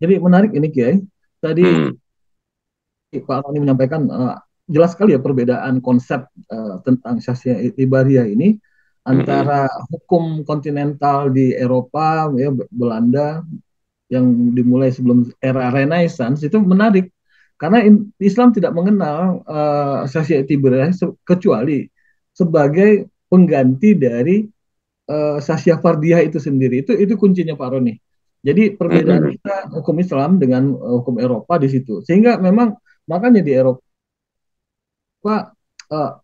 Jadi menarik ini Kiai. Tadi Hmm, Pak Roni menyampaikan jelas sekali ya perbedaan konsep tentang syariah ibariyah ini hmm, antara hukum kontinental di Eropa ya Belanda yang dimulai sebelum era Renaissance itu menarik karena Islam tidak mengenal syariah ibariyah kecuali sebagai pengganti dari syariah fardiyah itu sendiri. Itu kuncinya Pak Roni. Jadi perbedaan hmm, kita hukum Islam dengan hukum Eropa di situ. Sehingga memang makanya di Eropa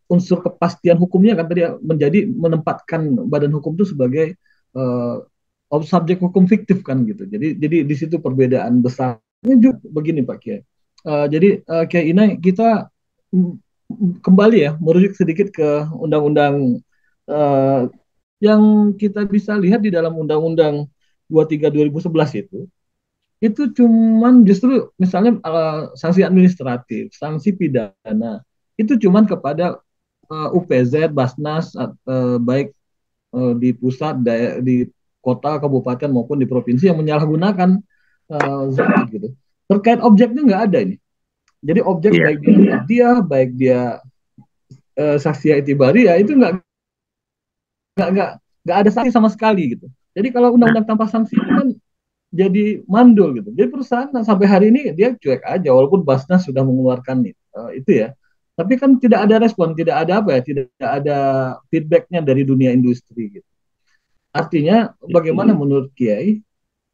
unsur kepastian hukumnya kan tadi menjadi menempatkan badan hukum itu sebagai uh, subjek hukum fiktif kan gitu. Jadi di situ perbedaan besarnya juga begini Pak Kiai. Jadi Kiai Inai kita kembali ya merujuk sedikit ke undang-undang uh, yang kita bisa lihat di dalam Undang-Undang 23 2011 itu cuman justru misalnya sanksi administratif, sanksi pidana itu cuman kepada UPZ, Basnas, baik di pusat, di kota, kabupaten maupun di provinsi yang menyalahgunakan zakat gitu. Terkait objeknya nggak ada ini. Jadi objek iya, baik dia, baik dia saksi itibaria itu nggak nggak ada sanksi sama sekali gitu. Jadi kalau nah, undang-undang tanpa sanksi itu kan jadi mandul gitu. Jadi perusahaan sampai hari ini dia cuek aja walaupun Basnas sudah mengeluarkan itu ya. Tapi kan tidak ada respon, tidak ada apa ya, tidak ada feedbacknya dari dunia industri gitu. Artinya bagaimana menurut Kiai?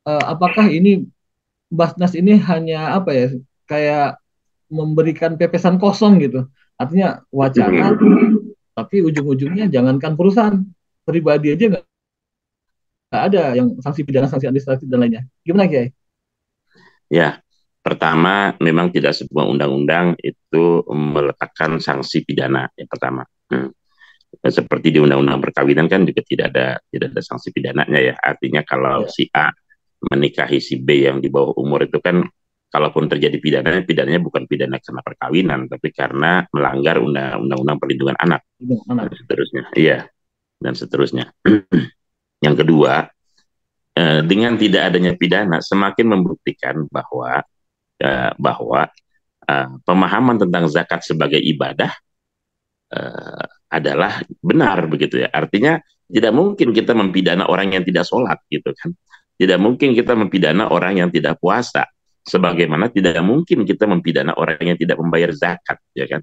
Apakah ini Basnas ini hanya apa ya kayak memberikan pepesan kosong gitu? Artinya wacana, hmm, tapi ujung-ujungnya jangankan perusahaan pribadi aja nggak ada yang sanksi pidana, sanksi administratif dan lainnya. Gimana Kiai? ya. Pertama, memang tidak sebuah undang-undang itu meletakkan sanksi pidana yang pertama. Seperti di undang-undang perkawinan kan juga tidak ada sanksi pidananya ya. Artinya kalau Ya, si A menikahi si B yang di bawah umur itu kan kalaupun terjadi pidananya bukan pidana karena perkawinan, tapi karena melanggar undang-undang perlindungan anak dan anak. seterusnya. Iya, dan seterusnya. Yang kedua, dengan tidak adanya pidana semakin membuktikan bahwa pemahaman tentang zakat sebagai ibadah adalah benar begitu ya. Artinya tidak mungkin kita mempidana orang yang tidak sholat gitu kan. Tidak mungkin kita mempidana orang yang tidak puasa. Sebagaimana tidak mungkin kita mempidana orang yang tidak membayar zakat ya kan.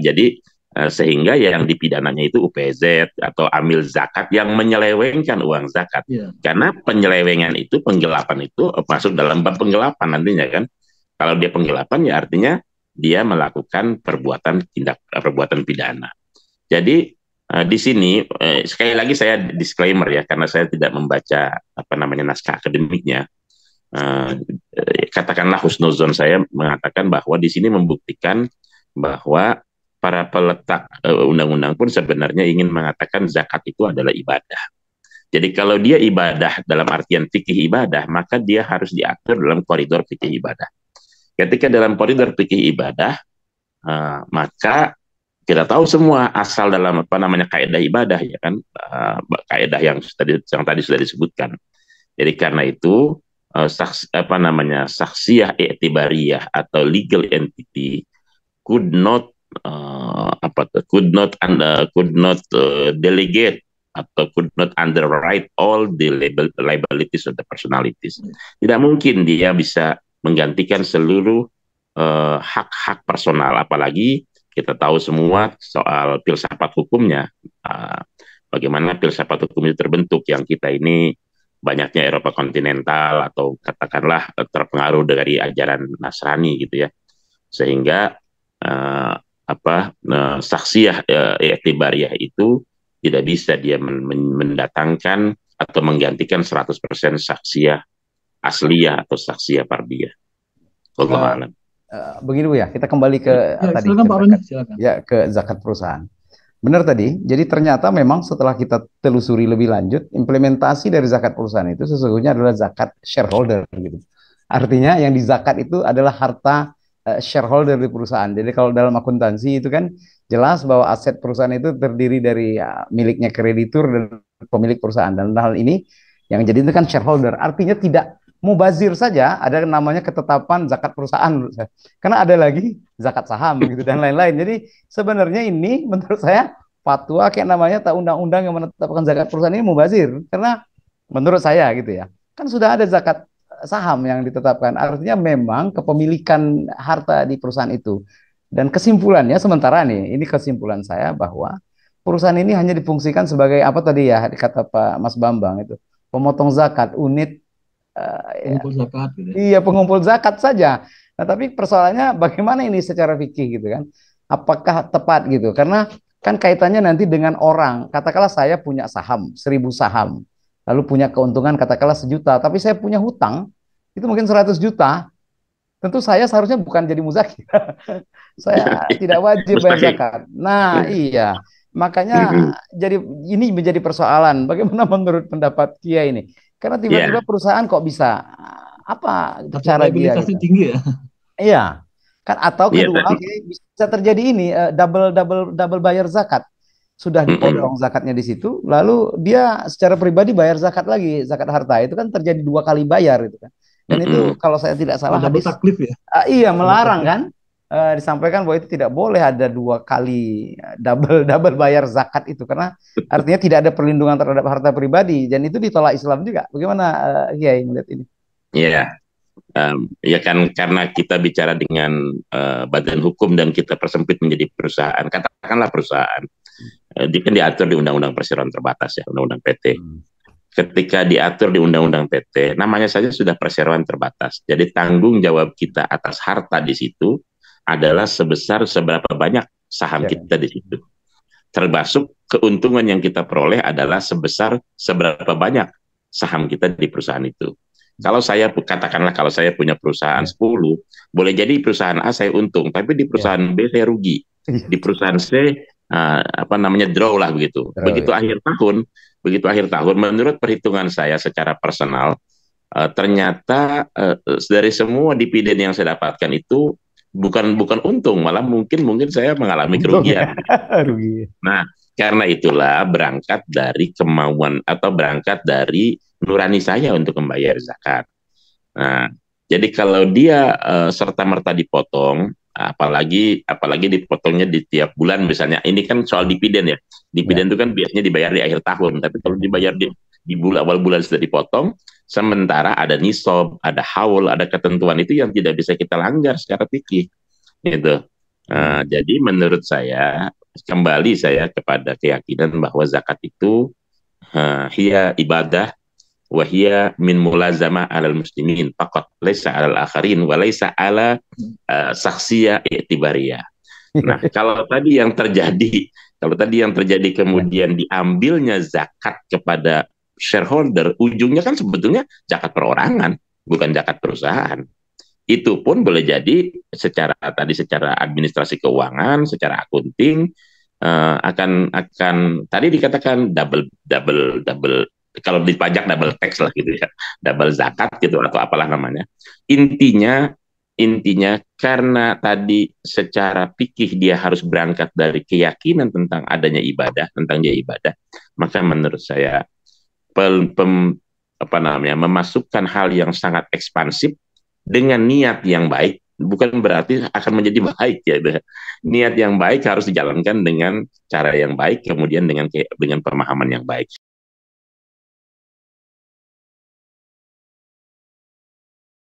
Jadi sehingga yang dipidananya itu UPZ atau amil zakat yang menyelewengkan uang zakat. Iya. Karena penyelewengan itu, penggelapan itu masuk dalam bab penggelapan nantinya kan. Kalau dia penggelapan ya artinya dia melakukan perbuatan pidana. Jadi di sini sekali lagi saya disclaimer ya karena saya tidak membaca apa namanya naskah akademiknya. Uh, Katakanlah husnuzon saya mengatakan bahwa di sini membuktikan bahwa para peletak undang-undang pun sebenarnya ingin mengatakan zakat itu adalah ibadah. Jadi kalau dia ibadah dalam artian fikih ibadah, maka dia harus diatur dalam koridor fikih ibadah. Ketika dalam koridor fikih ibadah, maka kita tahu semua asal dalam apa namanya kaidah ibadah ya kan, kaidah yang tadi sudah disebutkan. Jadi karena itu apa namanya saksiyah iktibariyah atau legal entity could not apa tuh, could not delegate atau could not underwrite all the liabilities of the personalities. Tidak mungkin dia bisa menggantikan seluruh hak-hak personal, apalagi kita tahu semua soal filsafat hukumnya, uh, bagaimana filsafat hukum itu terbentuk, yang kita ini banyaknya Eropa kontinental atau katakanlah terpengaruh dari ajaran Nasrani gitu ya, sehingga uh, saksiyah iktibariyah itu tidak bisa dia mendatangkan atau menggantikan 100% saksiyah asliyah atau saksiyah fardiyah. Allah Eh, alam. Begini Bu ya, kita kembali ke Ya, tadi silakan ke Pak Roni, zakat, silakan. ya ke zakat perusahaan. Benar tadi. Jadi ternyata memang setelah kita telusuri lebih lanjut, implementasi dari zakat perusahaan itu sesungguhnya adalah zakat shareholder gitu. Artinya yang dizakat itu adalah harta shareholder di perusahaan. Jadi kalau dalam akuntansi itu kan jelas bahwa aset perusahaan itu terdiri dari miliknya kreditur dan pemilik perusahaan. Dan hal ini yang jadi itu kan shareholder. Artinya tidak mubazir saja ada namanya ketetapan zakat perusahaan menurut saya. Karena ada lagi zakat saham gitu dan lain-lain. Jadi sebenarnya ini menurut saya fatwa kayak namanya tak undang-undang yang menetapkan zakat perusahaan ini mubazir. Karena menurut saya gitu ya. Kan sudah ada zakat saham yang ditetapkan. Artinya memang kepemilikan harta di perusahaan itu. Dan kesimpulannya sementara nih, ini kesimpulan saya bahwa perusahaan ini hanya difungsikan sebagai apa tadi ya kata Pak Mas Bambang itu pemotong zakat unit ya, pengumpul zakat gitu ya. iya pengumpul zakat saja. Nah tapi persoalannya bagaimana ini secara fikih gitu kan? Apakah tepat gitu? Karena kan kaitannya nanti dengan orang. Katakanlah saya punya saham 1.000 saham, lalu punya keuntungan katakanlah 1 juta, tapi saya punya hutang itu mungkin 100 juta. Tentu saya seharusnya bukan jadi muzaki. Saya tidak wajib bayar Mustahil. zakat. Nah, iya. Makanya jadi ini menjadi persoalan. Bagaimana menurut pendapat Kia ini? Karena tiba-tiba Ya, perusahaan kok bisa apa Takut cara dia liabilitasnya gitu. tinggi ya. Iya. Kan atau ya kedua tadi. bisa terjadi ini double double double bayar zakat. Sudah Mm-mm. dipotong zakatnya di situ, lalu dia secara pribadi bayar zakat lagi, zakat harta. Itu kan terjadi 2 kali bayar itu kan. Dan itu Mm-mm. kalau saya tidak Oh, salah double hadis taklif ya. iya Double melarang taklif. kan. Disampaikan bahwa itu tidak boleh ada 2 kali double double bayar zakat itu karena artinya tidak ada perlindungan terhadap harta pribadi dan itu ditolak Islam juga. Bagaimana Kiai melihat ini? Ya, ya kan karena kita bicara dengan badan hukum dan kita persempit menjadi perusahaan, katakanlah perusahaan, dia kan diatur di Undang-Undang Perseroan Terbatas ya, Undang-Undang PT. Hmm. Ketika diatur di Undang-Undang PT, namanya saja sudah perseroan terbatas. Jadi tanggung jawab kita atas harta di situ adalah sebesar seberapa banyak saham Ya kan? kita di situ. Termasuk keuntungan yang kita peroleh adalah sebesar seberapa banyak saham kita di perusahaan itu. Kalau saya katakanlah kalau saya punya perusahaan Ya, 10, boleh jadi perusahaan A saya untung, tapi di ya. perusahaan B saya rugi. Di perusahaan C apa namanya draw lah begitu. Terus, ya. Begitu akhir tahun menurut perhitungan saya secara personal ternyata dari semua dividen yang saya dapatkan itu bukan bukan untung, malah mungkin mungkin saya mengalami Untung ya. kerugian. Rugi. Nah, karena itulah berangkat dari kemauan atau berangkat dari nurani saya untuk membayar zakat. Nah, jadi kalau dia serta-merta dipotong, apalagi apalagi dipotongnya di tiap bulan misalnya, ini kan soal dividen ya. Ya. Dividen itu kan biasanya dibayar di akhir tahun, tapi kalau dibayar di bulan awal bulan sudah dipotong, sementara ada nisob, ada haul, ada ketentuan itu yang tidak bisa kita langgar secara fikih, gitu. Hmm. Jadi menurut saya kembali saya kepada keyakinan bahwa zakat itu hiya ibadah wahia min mulazamah alal muslimin faqat laisa alal akharin wa laisa ala saksiyah i'tibariyah. Nah, kalau tadi yang terjadi Ya. kemudian diambilnya zakat kepada shareholder, ujungnya kan sebetulnya zakat perorangan, bukan zakat perusahaan. Itu pun boleh jadi secara administrasi keuangan, secara akunting akan tadi dikatakan double double double, kalau di pajak double tax lah gitu ya, double zakat gitu atau apalah namanya. Intinya intinya karena tadi secara fikih dia harus berangkat dari keyakinan tentang adanya ibadah, tentang dia ibadah, maka menurut saya pem, pem, apa namanya memasukkan hal yang sangat ekspansif dengan niat yang baik bukan berarti akan menjadi baik ya. Niat yang baik harus dijalankan dengan cara yang baik, kemudian dengan pemahaman yang baik.